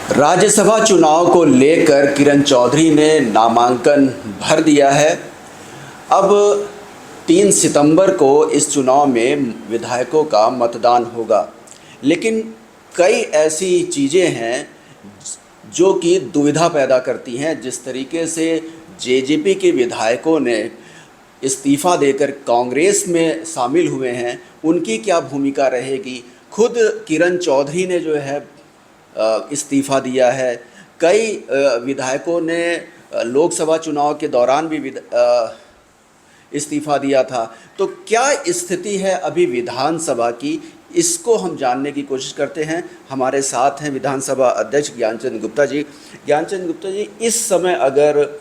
राज्यसभा चुनाव को लेकर किरण चौधरी ने नामांकन भर दिया है। अब 3 सितंबर को इस चुनाव में विधायकों का मतदान होगा, लेकिन कई ऐसी चीज़ें हैं जो कि दुविधा पैदा करती हैं। जिस तरीके से जेजेपी के विधायकों ने इस्तीफ़ा देकर कांग्रेस में शामिल हुए हैं, उनकी क्या भूमिका रहेगी। खुद किरण चौधरी ने जो है इस्तीफ़ा दिया है। कई विधायकों ने लोकसभा चुनाव के दौरान भी इस्तीफ़ा दिया था। तो क्या स्थिति है अभी विधानसभा की, इसको हम जानने की कोशिश करते हैं। हमारे साथ हैं विधानसभा अध्यक्ष ज्ञानचंद गुप्ता जी। ज्ञानचंद गुप्ता जी, इस समय अगर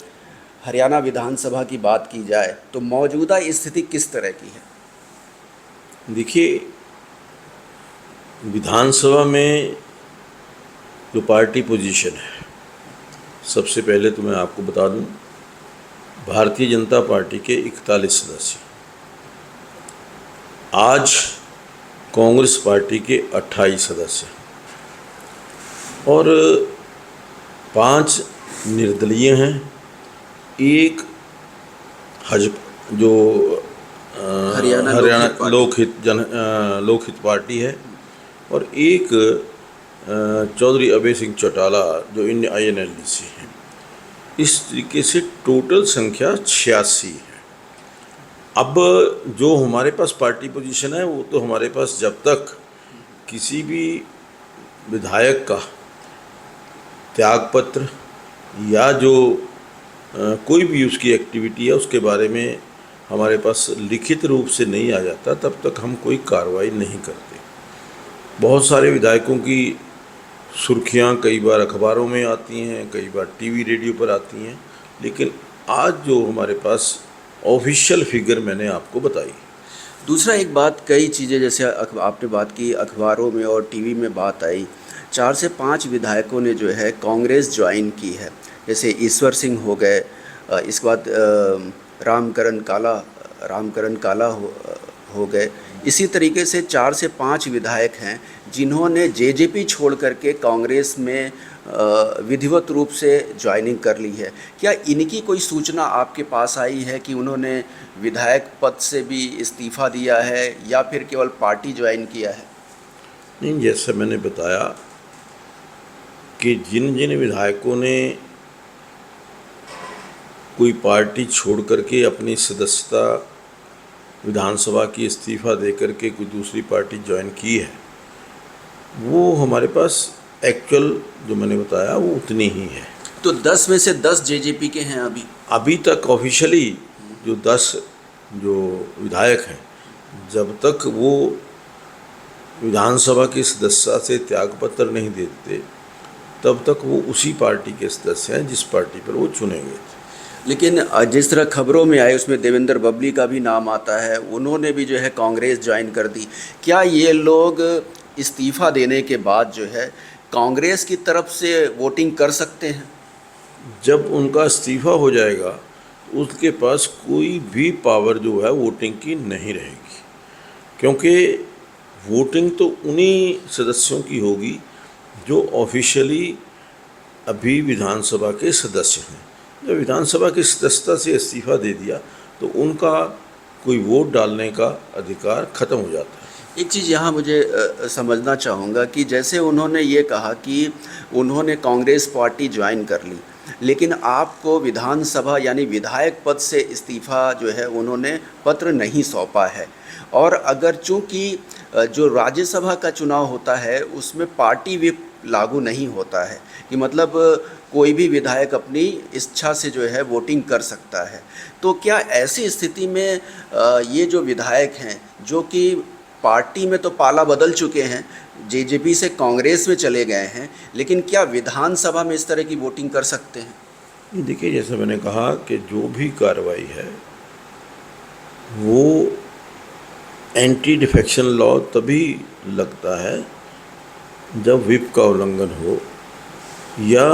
हरियाणा विधानसभा की बात की जाए तो मौजूदा स्थिति किस तरह की है? देखिए, विधानसभा में जो पार्टी पोजीशन है, सबसे पहले तो मैं आपको बता दूं, भारतीय जनता पार्टी के 41 सदस्य, आज कांग्रेस पार्टी के 28 सदस्य और 5 निर्दलीय हैं, एक जो हरियाणा लोकहित पार्टी है और एक चौधरी अभय सिंह चौटाला जो INLD है। इस तरीके से टोटल संख्या 86 है। अब जो हमारे पास पार्टी पोजीशन है, वो तो हमारे पास जब तक किसी भी विधायक का त्यागपत्र या जो कोई भी उसकी एक्टिविटी है उसके बारे में हमारे पास लिखित रूप से नहीं आ जाता, तब तक हम कोई कार्रवाई नहीं करते। बहुत सारे विधायकों की सुर्खियां कई बार अखबारों में आती हैं, कई बार टीवी रेडियो पर आती हैं, लेकिन आज जो हमारे पास ऑफिशियल फिगर मैंने आपको बताई। दूसरा एक बात, कई चीज़ें जैसे आपने बात की, अखबारों में और टीवी में बात आई, 4 से 5 विधायकों ने जो है कांग्रेस ज्वाइन की है। जैसे ईश्वर सिंह हो गए, इसके बाद रामकरण काला हो गए। इसी तरीके से 4 से 5 विधायक हैं जिन्होंने जेजेपी छोड़ करके कांग्रेस में विधिवत रूप से ज्वाइनिंग कर ली है। क्या इनकी कोई सूचना आपके पास आई है कि उन्होंने विधायक पद से भी इस्तीफ़ा दिया है या फिर केवल पार्टी ज्वाइन किया है? नहीं, जैसे मैंने बताया कि जिन जिन विधायकों ने कोई पार्टी छोड़ करके अपनी सदस्यता विधानसभा की इस्तीफ़ा दे करके कोई दूसरी पार्टी ज्वाइन की है, वो हमारे पास एक्चुअल जो मैंने बताया वो उतनी ही है। तो 10 में से 10 जेजेपी के हैं अभी तक ऑफिशियली जो 10 जो विधायक हैं, जब तक वो विधानसभा की सदस्यता से त्यागपत्र नहीं देते तब तक वो उसी पार्टी के सदस्य हैं जिस पार्टी पर वो चुने गए थे। लेकिन जिस तरह खबरों में आए उसमें देवेंद्र बबली का भी नाम आता है, उन्होंने भी जो है कांग्रेस ज्वाइन कर दी। क्या ये लोग इस्तीफ़ा देने के बाद जो है कांग्रेस की तरफ से वोटिंग कर सकते हैं? जब उनका इस्तीफ़ा हो जाएगा तो उसके पास कोई भी पावर जो है वोटिंग की नहीं रहेगी, क्योंकि वोटिंग तो उन्हीं सदस्यों की होगी जो ऑफिशियली अभी विधानसभा के सदस्य हैं। जब विधानसभा की सदस्यता से इस्तीफ़ा दे दिया तो उनका कोई वोट डालने का अधिकार ख़त्म हो जाता है। एक चीज़ यहाँ मुझे समझना चाहूँगा कि जैसे उन्होंने ये कहा कि उन्होंने कांग्रेस पार्टी ज्वाइन कर ली, लेकिन आपको विधानसभा यानी विधायक पद से इस्तीफ़ा जो है उन्होंने पत्र नहीं सौंपा है। और अगर चूँकि जो राज्यसभा का चुनाव होता है उसमें पार्टी व्हिप लागू नहीं होता है, कि मतलब कोई भी विधायक अपनी इच्छा से जो है वोटिंग कर सकता है। तो क्या ऐसी स्थिति में ये जो विधायक हैं जो कि पार्टी में तो पाला बदल चुके हैं, जेजेपी से कांग्रेस में चले गए हैं, लेकिन क्या विधानसभा में इस तरह की वोटिंग कर सकते हैं? देखिए, जैसे मैंने कहा कि जो भी कार्रवाई है वो एंटी डिफेक्शन लॉ तभी लगता है जब व्हिप का उल्लंघन हो या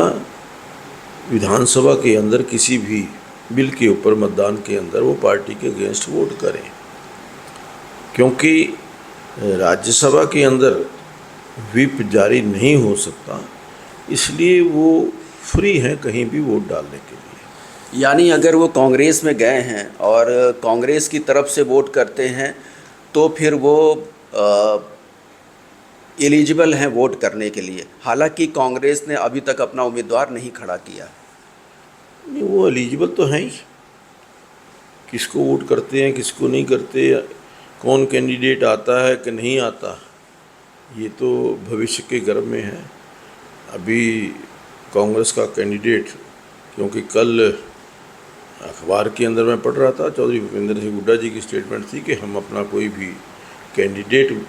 विधानसभा के अंदर किसी भी बिल के ऊपर मतदान के अंदर वो पार्टी के अगेंस्ट वोट करें, क्योंकि राज्यसभा के अंदर व्हिप जारी नहीं हो सकता इसलिए वो फ्री हैं कहीं भी वोट डालने के लिए। यानी अगर वो कांग्रेस में गए हैं और कांग्रेस की तरफ से वोट करते हैं तो फिर वो एलिजिबल हैं वोट करने के लिए, हालांकि कांग्रेस ने अभी तक अपना उम्मीदवार नहीं खड़ा किया। नहीं, वो एलिजिबल तो हैं ही। किसको वोट करते हैं किसको नहीं करते, कौन कैंडिडेट आता है कि नहीं आता, ये तो भविष्य के गर्भ में है। अभी कांग्रेस का कैंडिडेट, क्योंकि कल अखबार के अंदर मैं पढ़ रहा था, चौधरी भूपेंद्र सिंह हुड्डा जी की स्टेटमेंट थी कि हम अपना कोई भी कैंडिडेट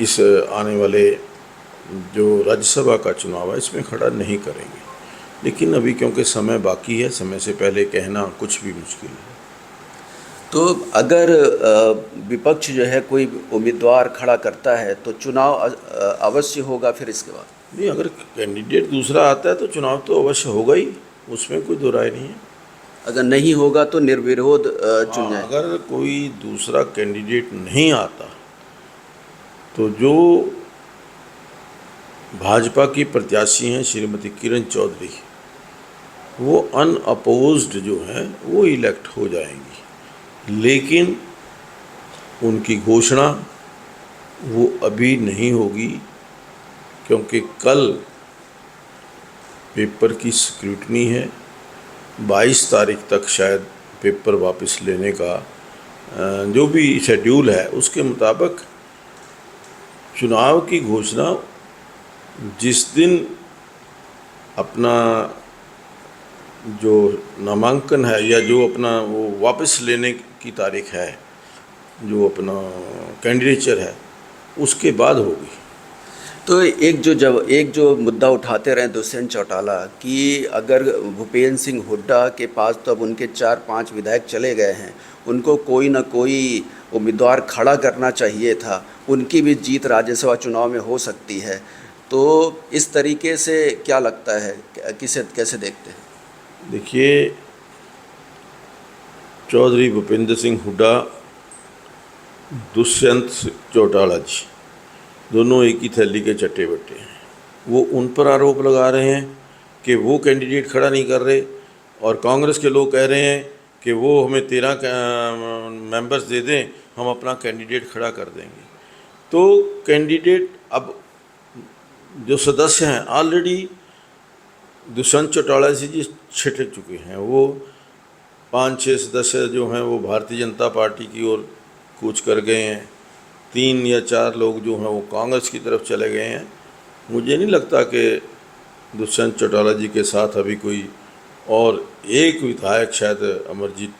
इस आने वाले जो राज्यसभा का चुनाव है इसमें खड़ा नहीं करेंगे। लेकिन अभी क्योंकि समय बाकी है, समय से पहले कहना कुछ भी मुश्किल है। तो अगर विपक्ष जो है कोई उम्मीदवार खड़ा करता है तो चुनाव अवश्य होगा फिर इसके बाद। नहीं, अगर कैंडिडेट दूसरा आता है तो चुनाव तो अवश्य होगा ही, उसमें कोई दो राय नहीं है। अगर नहीं होगा तो निर्विरोध चुन जाए। अगर कोई दूसरा कैंडिडेट नहीं आता तो जो भाजपा की प्रत्याशी हैं श्रीमती किरण चौधरी, वो अनअपोज्ड जो हैं वो इलेक्ट हो जाएंगी। लेकिन उनकी घोषणा वो अभी नहीं होगी, क्योंकि कल पेपर की स्क्रूटनी है। 22 तारीख तक शायद पेपर वापस लेने का जो भी शेड्यूल है उसके मुताबिक चुनाव की घोषणा जिस दिन अपना जो नामांकन है या जो अपना वो वापस लेने की तारीख है, जो अपना कैंडिडेचर है, उसके बाद होगी। तो एक जो मुद्दा उठाते रहे दुष्यंत चौटाला कि अगर भूपेंद्र सिंह हुड्डा के पास तो अब उनके 4-5 विधायक चले गए हैं, उनको कोई ना कोई उम्मीदवार खड़ा करना चाहिए था, उनकी भी जीत राज्यसभा चुनाव में हो सकती है। तो इस तरीके से क्या लगता है, कैसे देखते हैं? देखिए, चौधरी भूपेंद्र सिंह हुड्डा, दुष्यंत चौटाला जी दोनों एक ही थैली के चट्टे बट्टे हैं। वो उन पर आरोप लगा रहे हैं कि वो कैंडिडेट खड़ा नहीं कर रहे, और कांग्रेस के लोग कह रहे हैं कि वो हमें 13 मेंबर्स दे दें, हम अपना कैंडिडेट खड़ा कर देंगे। तो कैंडिडेट अब जो सदस्य हैं ऑलरेडी दुष्यंत चौटाला जी छिटक चुके हैं। वो 5-6 सदस्य जो हैं वो भारतीय जनता पार्टी की ओर कूच कर गए हैं। 3 या 4 लोग जो हैं वो कांग्रेस की तरफ चले गए हैं। मुझे नहीं लगता कि दुष्यंत चौटाला जी के साथ अभी कोई और एक विधायक, शायद अमरजीत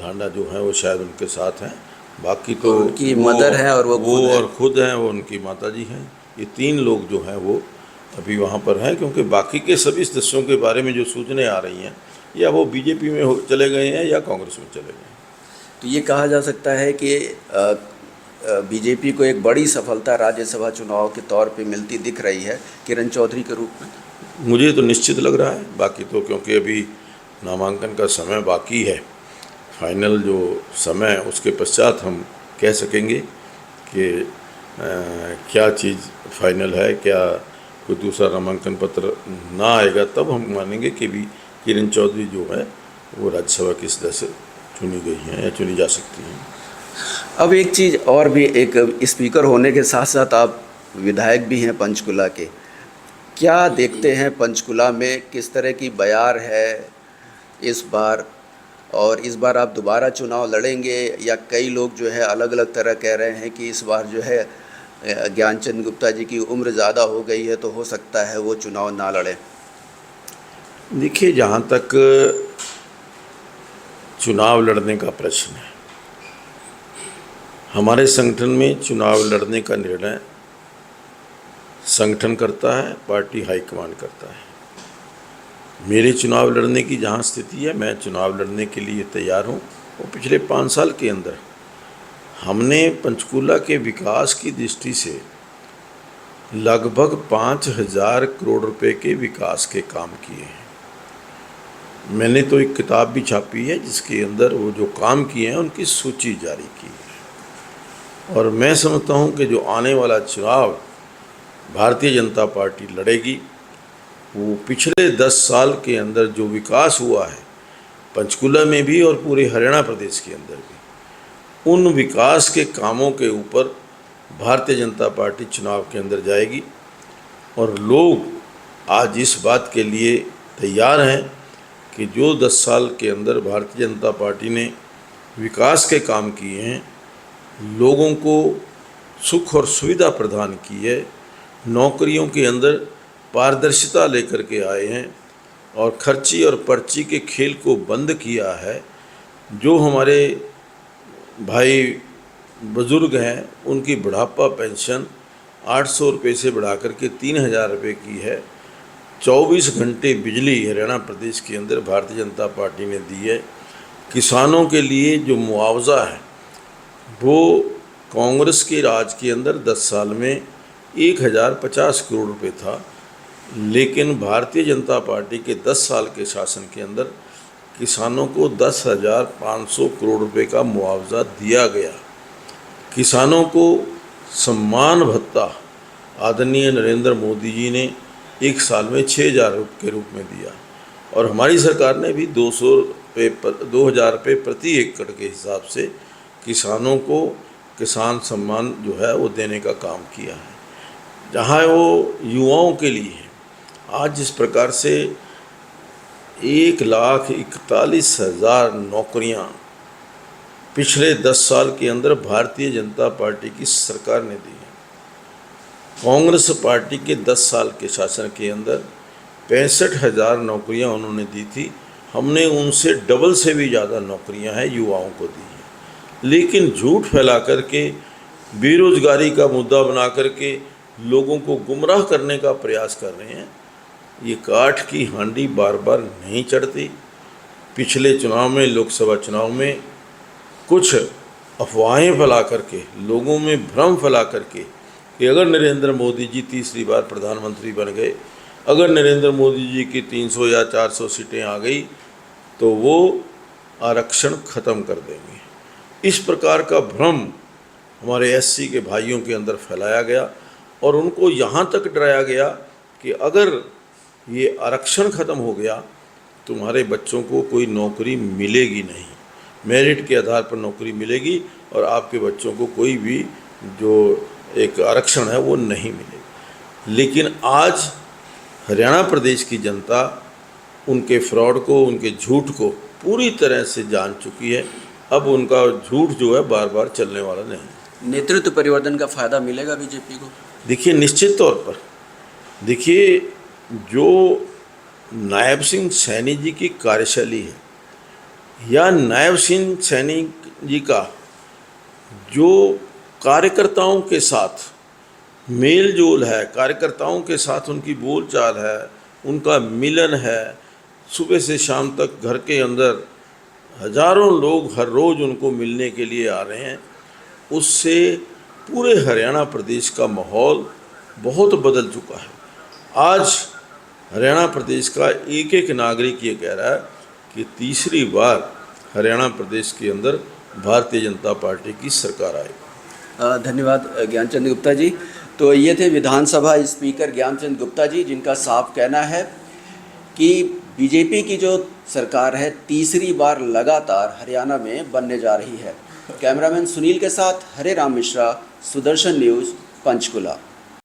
ढांडा जो हैं वो शायद उनके साथ हैं। बाकी तो उनकी मदर है और वो खुद हैं, वो उनकी माता जी हैं। ये 3 लोग जो हैं वो अभी वहाँ पर हैं, क्योंकि बाकी के सभी सदस्यों के बारे में जो सूचनाएं आ रही हैं, या वो बीजेपी में चले गए हैं या कांग्रेस में चले गए हैं। तो ये कहा जा सकता है कि बीजेपी को एक बड़ी सफलता राज्यसभा चुनाव के तौर पे मिलती दिख रही है किरण चौधरी के रूप में। मुझे तो निश्चित लग रहा है। बाकी तो क्योंकि अभी नामांकन का समय बाकी है, फाइनल जो समय है उसके पश्चात हम कह सकेंगे कि क्या चीज़ फाइनल है। क्या कोई दूसरा नामांकन पत्र ना आएगा तब हम मानेंगे कि भी किरण चौधरी जो है वो राज्यसभा की सदस्य चुनी गई हैं या चुनी जा सकती हैं। अब एक चीज़ और भी, एक स्पीकर होने के साथ साथ आप विधायक भी हैं पंचकुला के। क्या देखते हैं पंचकुला में किस तरह की बयार है इस बार, और इस बार आप दोबारा चुनाव लड़ेंगे, या कई लोग जो है अलग अलग तरह कह रहे हैं कि इस बार जो है ज्ञानचंद गुप्ता जी की उम्र ज़्यादा हो गई है तो हो सकता है वो चुनाव ना लड़े। देखिए, जहाँ तक चुनाव लड़ने का प्रश्न है, हमारे संगठन में चुनाव लड़ने का निर्णय संगठन करता है, पार्टी हाईकमान करता है। मेरे चुनाव लड़ने की जहाँ स्थिति है, मैं चुनाव लड़ने के लिए तैयार हूँ। और पिछले 5 साल के अंदर हमने पंचकुला के विकास की दृष्टि से लगभग 5,000 करोड़ रुपए के विकास के काम किए हैं। मैंने तो एक किताब भी छापी है जिसके अंदर वो जो काम किए हैं उनकी सूची जारी की है। और मैं समझता हूँ कि जो आने वाला चुनाव भारतीय जनता पार्टी लड़ेगी वो पिछले 10 साल के अंदर जो विकास हुआ है पंचकुला में भी और पूरे हरियाणा प्रदेश के अंदर भी, उन विकास के कामों के ऊपर भारतीय जनता पार्टी चुनाव के अंदर जाएगी। और लोग आज इस बात के लिए तैयार हैं कि जो 10 साल के अंदर भारतीय जनता पार्टी ने विकास के काम किए हैं, लोगों को सुख और सुविधा प्रदान की है, नौकरियों के अंदर पारदर्शिता लेकर के आए हैं और खर्ची और पर्ची के खेल को बंद किया है। जो हमारे भाई बुज़ुर्ग हैं उनकी बुढ़ापा पेंशन 800 रुपये से बढ़ा करके 3000 रुपये की है। 24 घंटे बिजली हरियाणा प्रदेश के अंदर भारतीय जनता पार्टी ने दी है। किसानों के लिए जो मुआवजा है वो कांग्रेस के राज के अंदर 10 साल में 1050 करोड़ रुपये था, लेकिन भारतीय जनता पार्टी के 10 साल के शासन के अंदर किसानों को 10,500 करोड़ रुपये का मुआवजा दिया गया। किसानों को सम्मान भत्ता आदरणीय नरेंद्र मोदी जी ने एक साल में 6,000 के रूप में दिया और हमारी सरकार ने भी 2,000 रुपये प्रति एकड़ के हिसाब से किसानों को किसान सम्मान जो है वो देने का काम किया है। जहाँ वो युवाओं के लिए है, आज जिस प्रकार से 1,41,000 नौकरियाँ पिछले 10 साल के अंदर भारतीय जनता पार्टी की सरकार ने दी है। कांग्रेस पार्टी के 10 साल के शासन के अंदर 65,000 नौकरियां उन्होंने दी थी, हमने उनसे डबल से भी ज़्यादा नौकरियां हैं युवाओं को दी हैं। लेकिन झूठ फैला करके, बेरोजगारी का मुद्दा बना करके लोगों को गुमराह करने का प्रयास कर रहे हैं। ये काठ की हांडी बार बार नहीं चढ़ती। पिछले चुनाव में, लोकसभा चुनाव में कुछ अफवाहें फैला करके, लोगों में भ्रम फैला करके कि अगर नरेंद्र मोदी जी तीसरी बार प्रधानमंत्री बन गए, अगर नरेंद्र मोदी जी की 300 या 400 सीटें आ गई तो वो आरक्षण ख़त्म कर देंगे। इस प्रकार का भ्रम हमारे एससी के भाइयों के अंदर फैलाया गया और उनको यहाँ तक डराया गया कि अगर ये आरक्षण ख़त्म हो गया तुम्हारे बच्चों को कोई नौकरी मिलेगी नहीं, मेरिट के आधार पर नौकरी मिलेगी और आपके बच्चों को कोई भी जो एक आरक्षण है वो नहीं मिलेगा। लेकिन आज हरियाणा प्रदेश की जनता उनके फ्रॉड को, उनके झूठ को पूरी तरह से जान चुकी है। अब उनका झूठ जो है बार बार चलने वाला नहीं। नेतृत्व परिवर्तन का फ़ायदा मिलेगा बीजेपी को? देखिए, निश्चित तौर पर देखिए, जो नायब सिंह सैनी जी की कार्यशैली है या नायब सिंह सैनी जी का जो कार्यकर्ताओं के साथ मेल जोल है, कार्यकर्ताओं के साथ उनकी बोलचाल है, उनका मिलन है, सुबह से शाम तक घर के अंदर हजारों लोग हर रोज़ उनको मिलने के लिए आ रहे हैं, उससे पूरे हरियाणा प्रदेश का माहौल बहुत बदल चुका है। आज हरियाणा प्रदेश का एक एक नागरिक ये कह रहा है कि तीसरी बार हरियाणा प्रदेश के अंदर भारतीय जनता पार्टी की सरकार आएगी। धन्यवाद ज्ञानचंद गुप्ता जी। तो ये थे विधानसभा स्पीकर ज्ञानचंद गुप्ता जी, जिनका साफ कहना है कि बीजेपी की जो सरकार है तीसरी बार लगातार हरियाणा में बनने जा रही है। कैमरामैन सुनील के साथ हरे राम मिश्रा, सुदर्शन न्यूज़, पंचकुला।